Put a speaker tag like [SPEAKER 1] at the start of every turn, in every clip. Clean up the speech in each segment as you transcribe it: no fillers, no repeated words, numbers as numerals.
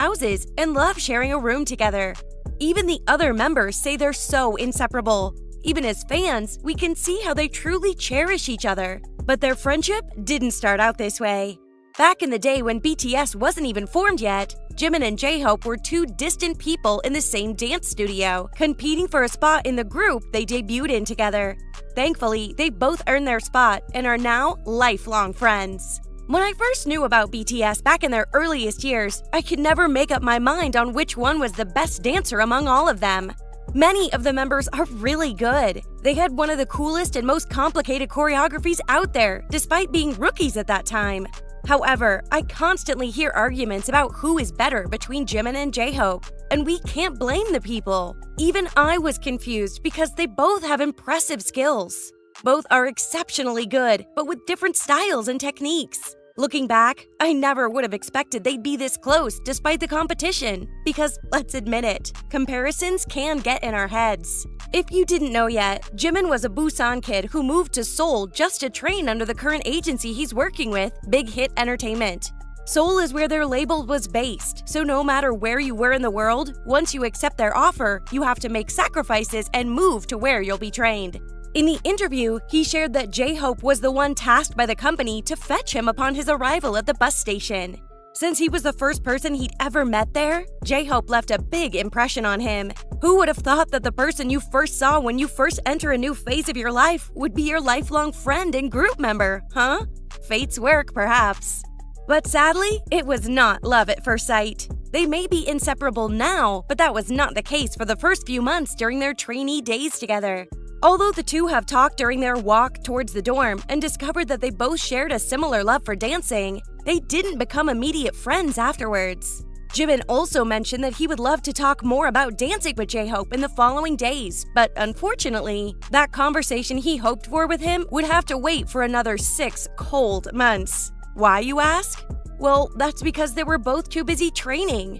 [SPEAKER 1] houses, and love sharing a room together. Even the other members say they're so inseparable. Even as fans, we can see how they truly cherish each other. But their friendship didn't start out this way. Back in the day when BTS wasn't even formed yet, Jimin and J-Hope were two distant people in the same dance studio, competing for a spot in the group they debuted in together. Thankfully, they both earned their spot and are now lifelong friends. When I first knew about BTS back in their earliest years, I could never make up my mind on which one was the best dancer among all of them. Many of the members are really good. They had one of the coolest and most complicated choreographies out there, despite being rookies at that time. However, I constantly hear arguments about who is better between Jimin and J-Hope, and we can't blame the people. Even I was confused because they both have impressive skills. Both are exceptionally good, but with different styles and techniques. Looking back, I never would have expected they'd be this close despite the competition, because let's admit it, comparisons can get in our heads. If you didn't know yet, Jimin was a Busan kid who moved to Seoul just to train under the current agency he's working with, Big Hit Entertainment. Seoul is where their label was based, so no matter where you were in the world, once you accept their offer, you have to make sacrifices and move to where you'll be trained. In the interview, he shared that J-Hope was the one tasked by the company to fetch him upon his arrival at the bus station. Since he was the first person he'd ever met there, J-Hope left a big impression on him. Who would have thought that the person you first saw when you first enter a new phase of your life would be your lifelong friend and group member, huh? Fate's work, perhaps. But sadly, it was not love at first sight. They may be inseparable now, but that was not the case for the first few months during their trainee days together. Although the two have talked during their walk towards the dorm and discovered that they both shared a similar love for dancing, they didn't become immediate friends afterwards. Jimin also mentioned that he would love to talk more about dancing with J-Hope in the following days, but unfortunately, that conversation he hoped for with him would have to wait for another 6 cold months. Why, you ask? Well, that's because they were both too busy training.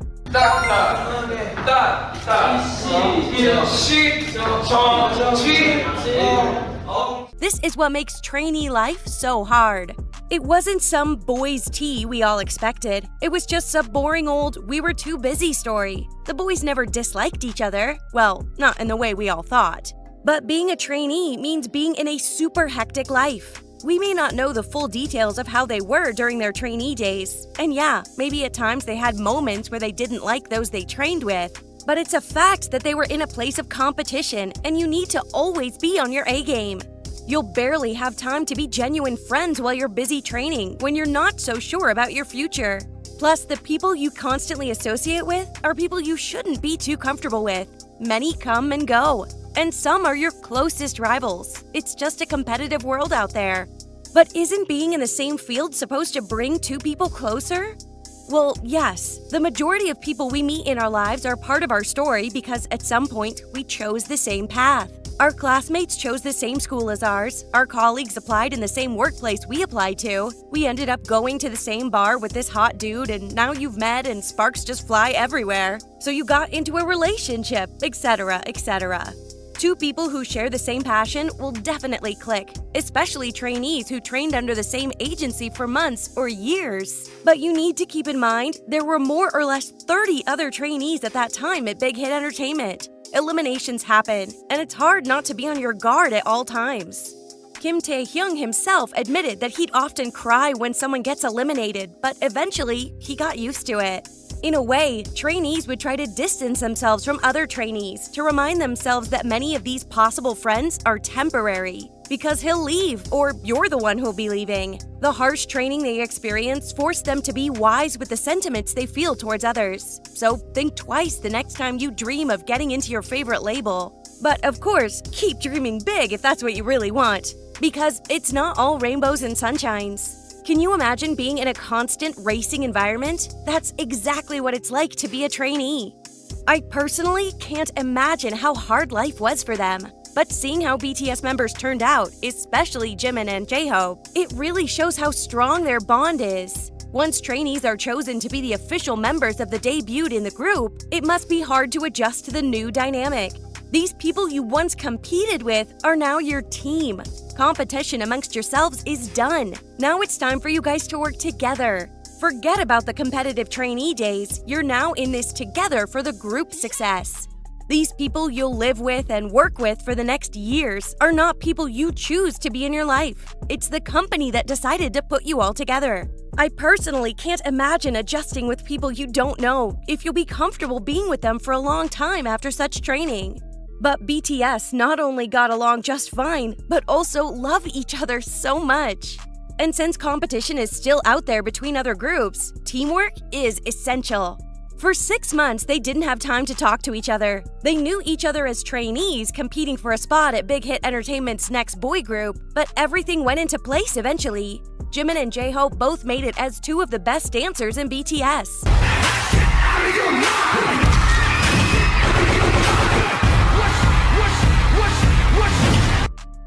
[SPEAKER 1] This is what makes trainee life so hard. It wasn't some boys' tea we all expected. It was just a boring old "we were too busy" story. The boys never disliked each other. Well, not in the way we all thought. But being a trainee means being in a super hectic life. We may not know the full details of how they were during their trainee days. And yeah, maybe at times they had moments where they didn't like those they trained with. But it's a fact that they were in a place of competition, and you need to always be on your A game. You'll barely have time to be genuine friends while you're busy training when you're not so sure about your future. Plus, the people you constantly associate with are people you shouldn't be too comfortable with. Many come and go, and some are your closest rivals. It's just a competitive world out there. But isn't being in the same field supposed to bring two people closer? Well, yes. The majority of people we meet in our lives are part of our story because at some point we chose the same path. Our classmates chose the same school as ours. Our colleagues applied in the same workplace we applied to. We ended up going to the same bar with this hot dude, and now you've met and sparks just fly everywhere. So you got into a relationship, etc., etc. Two people who share the same passion will definitely click, especially trainees who trained under the same agency for months or years. But you need to keep in mind, there were more or less 30 other trainees at that time at Big Hit Entertainment. Eliminations happen, and it's hard not to be on your guard at all times. Kim Tae-hyung himself admitted that he'd often cry when someone gets eliminated, but eventually, he got used to it. In a way, trainees would try to distance themselves from other trainees to remind themselves that many of these possible friends are temporary. Because he'll leave, or you're the one who'll be leaving. The harsh training they experience forced them to be wise with the sentiments they feel towards others. So think twice the next time you dream of getting into your favorite label. But of course, keep dreaming big if that's what you really want. Because it's not all rainbows and sunshines. Can you imagine being in a constant racing environment? That's exactly what it's like to be a trainee. I personally can't imagine how hard life was for them. But seeing how BTS members turned out, especially Jimin and J-Hope, it really shows how strong their bond is. Once trainees are chosen to be the official members of the debuted in the group, it must be hard to adjust to the new dynamic. These people you once competed with are now your team. Competition amongst yourselves is done. Now it's time for you guys to work together. Forget about the competitive trainee days. You're now in this together for the group success. These people you'll live with and work with for the next years are not people you choose to be in your life. It's the company that decided to put you all together. I personally can't imagine adjusting with people you don't know if you'll be comfortable being with them for a long time after such training. But BTS not only got along just fine, but also love each other so much. And since competition is still out there between other groups, teamwork is essential. For 6 months, they didn't have time to talk to each other. They knew each other as trainees competing for a spot at Big Hit Entertainment's next boy group, but everything went into place eventually. Jimin and J-Hope both made it as two of the best dancers in BTS.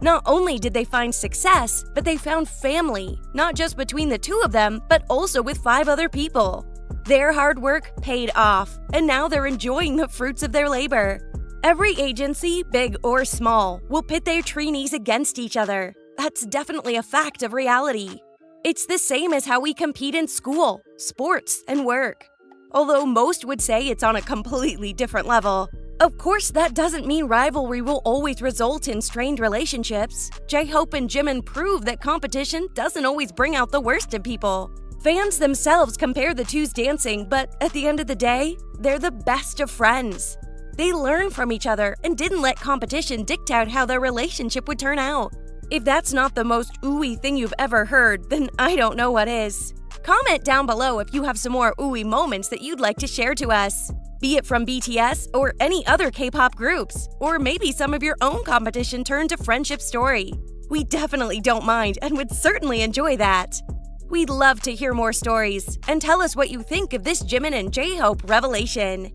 [SPEAKER 1] Not only did they find success, but they found family, not just between the two of them, but also with 5 other people. Their hard work paid off, and now they're enjoying the fruits of their labor. Every agency, big or small, will pit their trainees against each other. That's definitely a fact of reality. It's the same as how we compete in school, sports, and work. Although most would say it's on a completely different level. Of course, that doesn't mean rivalry will always result in strained relationships. J-Hope and Jimin prove that competition doesn't always bring out the worst in people. Fans themselves compare the two's dancing, but at the end of the day, they're the best of friends. They learn from each other and didn't let competition dictate how their relationship would turn out. If that's not the most ooey thing you've ever heard, then I don't know what is. Comment down below if you have some more ooey moments that you'd like to share to us. Be it from BTS or any other K-pop groups, or maybe some of your own competition turned to friendship story. We definitely don't mind and would certainly enjoy that. We'd love to hear more stories, and tell us what you think of this Jimin and J-Hope revelation.